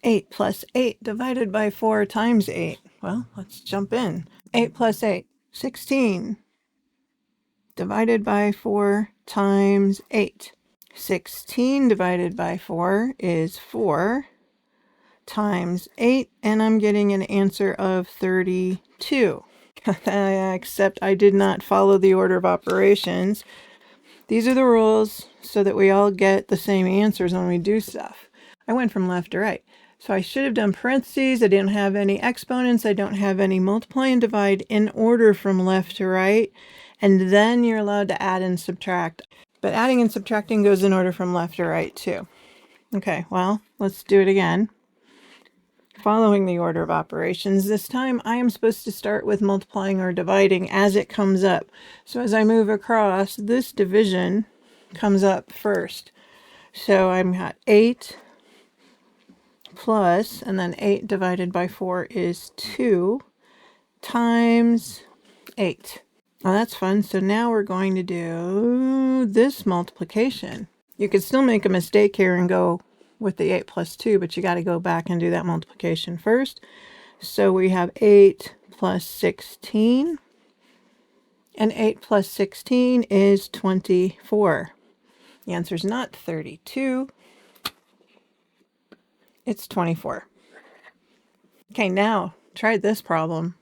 8 plus 8 divided by 4 times 8. Well, let's jump in. 8 plus 8, 16. Divided by 4 times 8. 16 divided by 4 is 4 times 8, and I'm getting an answer of 32. Except I did not follow the order of operations. These are the rules so that we all get the same answers when we do stuff. I went from left to right. So I should have done parentheses. I didn't have any exponents. I don't have any multiply and divide in order from left to right. And then you're allowed to add and subtract. But adding and subtracting goes in order from left to right too. Okay, well, let's do it again. Following the order of operations, this time I am supposed to start with multiplying or dividing as it comes up. So as I move across, this division comes up first. So I've got 8 plus, and then 8 divided by 4 is 2 times 8. Oh, that's fun. So now we're going to do this multiplication. You could still make a mistake here and go with the 8 plus 2, but you got to go back and do that multiplication first. So we have 8 plus 16, and 8 plus 16 is 24. The answer is not 32, it's 24. Okay, now try this problem.